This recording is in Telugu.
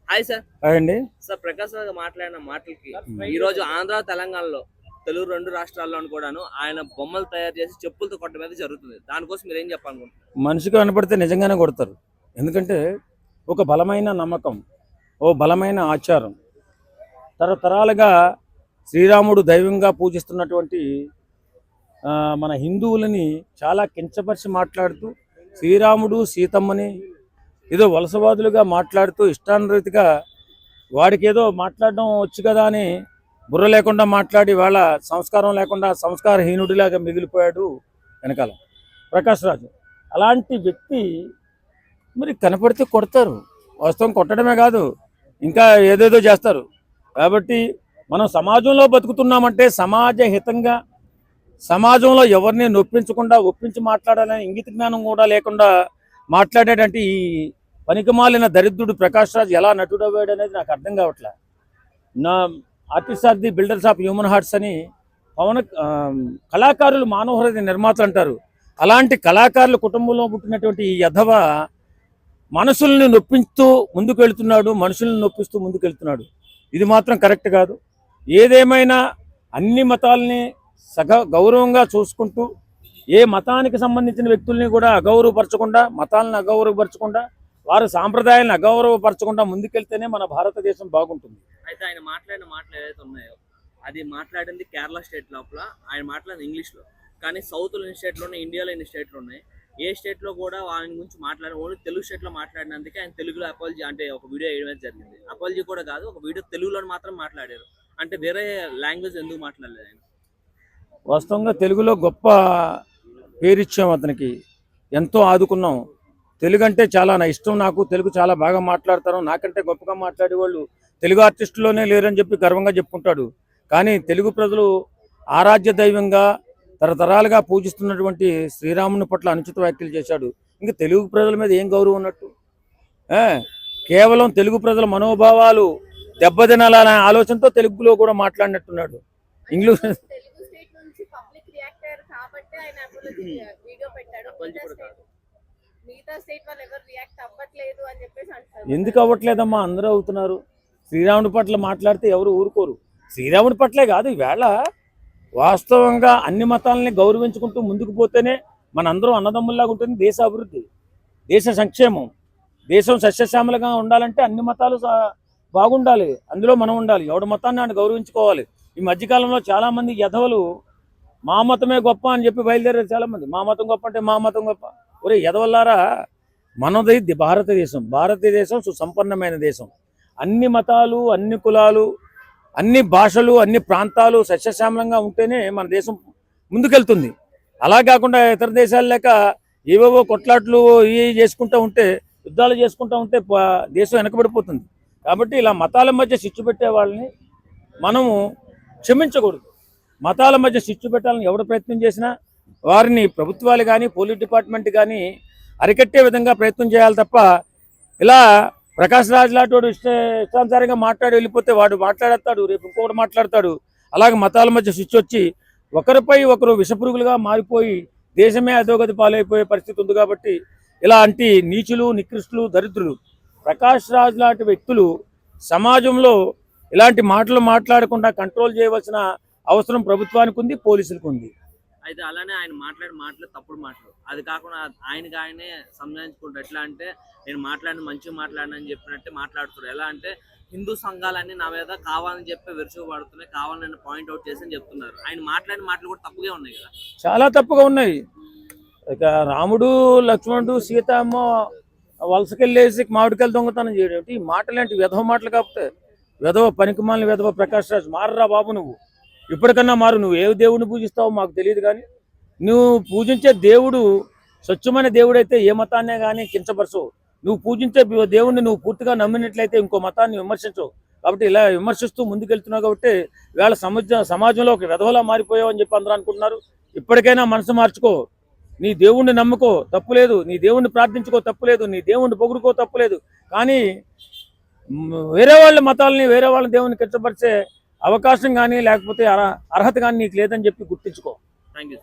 Hi sir. అండి సార్ ప్రకాష్ రాజు మాట్లాడిన మాటలకి ఈ రోజు ఆంధ్ర తెలంగాణలో తెలుగు రెండు రాష్ట్రాల్లోనూ కూడాను ఆయన బొమ్మలు తయారు చేసి చెప్పులతో కొట్టడం మీద జరుగుతుంది. దానికోసం మీరు ఏం చెప్పాలనుకుంటున్నారు? మనిషికి కనపడితే నిజంగానే కొడతారు. ఎందుకంటే ఒక బలమైన నమ్మకం, ఓ బలమైన ఆచారం, తరతరాలుగా శ్రీరాముడు దైవంగా పూజిస్తున్నటువంటి మన హిందువులని చాలా కించపరిచి మాట్లాడుతూ శ్రీరాముడు సీతమ్మని ఏదో వలసవాదులుగా మాట్లాడుతూ ఇష్టానురీతిగా వాడికి ఏదో మాట్లాడడం వచ్చు కదా అని బుర్ర లేకుండా మాట్లాడి వాళ్ళ సంస్కారం లేకుండా సంస్కారహీనుడిలాగా మిగిలిపోయాడు వెనకాల ప్రకాష్ రాజు. అలాంటి వ్యక్తి మరి కనపడితే కొడతారు. వాస్తవం కొట్టడమే కాదు, ఇంకా ఏదేదో చేస్తారు. కాబట్టి మనం సమాజంలో బతుకుతున్నామంటే సమాజ హితంగా, సమాజంలో ఎవరిని నొప్పించకుండా ఒప్పించి మాట్లాడాలని ఇంగిత జ్ఞానం కూడా లేకుండా మాట్లాడేటంటే ఈ పనికిమాలిన దరిద్రుడు ప్రకాష్ రాజ్ ఎలా నటుడవ్వాడు అనేది నాకు అర్థం కావట్లే. నా artist of the builders of human hearts అని కళాకారులు మానవ హృదయ నిర్మాతలు అంటారు. అలాంటి కళాకారుల కుటుంబంలో పుట్టినటువంటి ఈ యధవ మనుషుల్ని నొప్పిస్తూ ముందుకు వెళ్తున్నాడు, మనుషుల్ని నొప్పిస్తూ ముందుకు వెళ్తున్నాడు. ఇది మాత్రం కరెక్ట్ కాదు. ఏదేమైనా అన్ని మతాలని గౌరవంగా చూసుకుంటూ ఏ మతానికి సంబంధించిన వ్యక్తుల్ని కూడా అగౌరవపరచకుండా, మతాలను అగౌరవపరచకుండా, వారి సాంప్రదాయాలను అగౌరవపరచకుండా ముందుకెళ్తేనే మన భారతదేశం బాగుంటుంది. అయితే ఆయన మాట్లాడిన మాటలు ఏదైతే ఉన్నాయో అది మాట్లాడింది కేరళ స్టేట్ లోపల, ఆయన మాట్లాడింది ఇంగ్లీష్లో. కానీ సౌత్లో ఎన్ని స్టేట్లో ఉన్నాయి, ఇండియాలో ఎన్ని స్టేట్లు ఉన్నాయి, ఏ స్టేట్లో కూడా ఆయన గురించి మాట్లాడిన ఓన్లీ తెలుగు స్టేట్లో మాట్లాడినందుకే ఆయన తెలుగులో అపాలజీ అంటే ఒక వీడియో వేయడం జరిగింది. అపాలజీ కూడా కాదు, ఒక వీడియో తెలుగులో మాత్రం మాట్లాడారు. అంటే వేరే లాంగ్వేజ్ ఎందుకు మాట్లాడలేదు ఆయన? వాస్తవంగా తెలుగులో గొప్ప పేరిచ్చాం, అతనికి ఎంతో ఆదుకున్నాం. తెలుగు అంటే చాలా నా ఇష్టం, నాకు తెలుగు చాలా బాగా మాట్లాడతాను, నాకంటే గొప్పగా మాట్లాడేవాళ్ళు తెలుగు ఆర్టిస్టులోనే లేరని చెప్పి గర్వంగా చెప్పుకుంటాడు. కానీ తెలుగు ప్రజలు ఆరాధ్య దైవంగా తరతరాలుగా పూజిస్తున్నటువంటి శ్రీరాముని పట్ల అనుచిత వ్యాఖ్యలు చేశాడు. ఇంకా తెలుగు ప్రజల మీద ఏం గౌరవం ఉన్నట్టు? కేవలం తెలుగు ప్రజల మనోభావాలు దెబ్బతినాలనే ఆలోచనతో తెలుగులో కూడా మాట్లాడినట్టున్నాడు. ఇంగ్లీష్ ఎందుకు అవ్వట్లేదమ్మా? అందరూ అవుతున్నారు. శ్రీరాముడి పట్ల మాట్లాడితే ఎవరు ఊరుకోరు. శ్రీరాముడి పట్లే కాదు, ఈవేళ వాస్తవంగా అన్ని మతాలని గౌరవించుకుంటూ ముందుకు పోతేనే మనందరం అన్నదమ్ముల్లాగా ఉంటుంది దేశ అభివృద్ధి, దేశ సంక్షేమం. దేశం సస్యశ్యామలుగా ఉండాలంటే అన్ని మతాలు బాగుండాలి, అందులో మనం ఉండాలి. ఎవడి మతాన్ని ఆయన గౌరవించుకోవాలి. ఈ మధ్యకాలంలో చాలామంది యధవలు మా మతమే గొప్ప అని చెప్పి బయలుదేరారు చాలామంది. మా మతం గొప్ప అంటే మా మతం గొప్ప. ఒరే యధవల్లారా, మనది భారతదేశం. భారతదేశం సుసంపన్నమైన దేశం. అన్ని మతాలు, అన్ని కులాలు, అన్ని భాషలు, అన్ని ప్రాంతాలు సస్యశ్యామలంగా ఉంటేనే మన దేశం ముందుకెళ్తుంది. అలా కాకుండా ఇతర దేశాలు లేక ఏవేవో కొట్లాట్లు ఇవి చేసుకుంటూ ఉంటే, యుద్ధాలు చేసుకుంటూ ఉంటే దేశం వెనకబడిపోతుంది. కాబట్టి ఇలా మతాల మధ్య చిచ్చు పెట్టే వాళ్ళని మనము క్షమించకూడదు. మతాల మధ్య చిచ్చు పెట్టాలని ఎవడు ప్రయత్నం చేసినా వారిని ప్రభుత్వాలు కానీ పోలీస్ డిపార్ట్మెంట్ కానీ అరికట్టే విధంగా ప్రయత్నం చేయాలి తప్ప ఇలా ప్రకాష్ రాజ్ లాంటి ఇష్టానుసారంగా మాట్లాడి వెళ్ళిపోతే వాడు మాట్లాడతాడు, రేపు ఇంకొకటి మాట్లాడతాడు. అలాగే మతాల మధ్య స్విచ్ వచ్చి ఒకరిపై ఒకరు విషపురుగులుగా మారిపోయి దేశమే అధోగతి పాలైపోయే పరిస్థితి ఉంది. కాబట్టి ఇలాంటి నీచులు, నికృష్టులు, దరిద్రులు ప్రకాష్ రాజ్ లాంటి వ్యక్తులు సమాజంలో ఇలాంటి మాటలు మాట్లాడకుండా కంట్రోల్ చేయవలసిన అవసరం ప్రభుత్వానికి ఉంది, పోలీసులకు ఉంది. అయితే అలానే ఆయన మాటలు తప్పుడు మాటలు, అది కాకుండా ఆయనే సంజాయించుకుంటారు. ఎట్లా అంటే నేను మంచిగా మాట్లాడినని చెప్పినట్టే మాట్లాడుతున్నారు. ఎలా అంటే హిందూ సంఘాలన్నీ నా మీద కావాలని చెప్పి విరుచుకుపడుతున్నాయి, కావాలని నన్ను పాయింట్అవుట్ చేసి అని చెప్తున్నారు. ఆయన మాట్లాడిన మాటలు కూడా తప్పుగా ఉన్నాయి కదా? చాలా తప్పుగా ఉన్నాయి. ఇక రాముడు, లక్ష్మణుడు, సీతమ్మ వలసకెళ్ళేసి మామిడికాయలు దొంగతనం చేయడం ఈ మాటలేంటి? వెధవ మాటలు కాకపోతే వెధవ పనికిమాలిన వెధవ ప్రకాష్ రాజ్. మారరా బాబు, నువ్వు ఇప్పటికన్నా మారు. నువ్వు ఏ దేవుడిని పూజిస్తావో మాకు తెలియదు, కానీ నువ్వు పూజించే దేవుడు స్వచ్ఛమైన దేవుడైతే ఏ మతాన్నే కానీ కించపరచవు. నువ్వు పూజించే దేవుడిని నువ్వు పూర్తిగా నమ్మినట్లయితే ఇంకో మతాన్ని విమర్శించవు. కాబట్టి ఇలా విమర్శిస్తూ ముందుకెళ్తున్నావు. కాబట్టి ఇవాళ సమాజంలో ఒక వెధవలా మారిపోయావు అని చెప్పి అందరూ అనుకుంటున్నారు. ఇప్పటికైనా మనసు మార్చుకో. నీ దేవుణ్ణి నమ్ముకో, తప్పులేదు. నీ దేవుణ్ణి ప్రార్థించుకో, తప్పులేదు. నీ దేవుణ్ణి పొగుడుకో, తప్పులేదు. కానీ వేరే వాళ్ళ మతాలని, వేరే వాళ్ళ దేవుని కించపరిచే అవకాశం కానీ లేకపోతే అర్హత కానీ నీకు లేదని చెప్పి గుర్తించుకో. Thank you.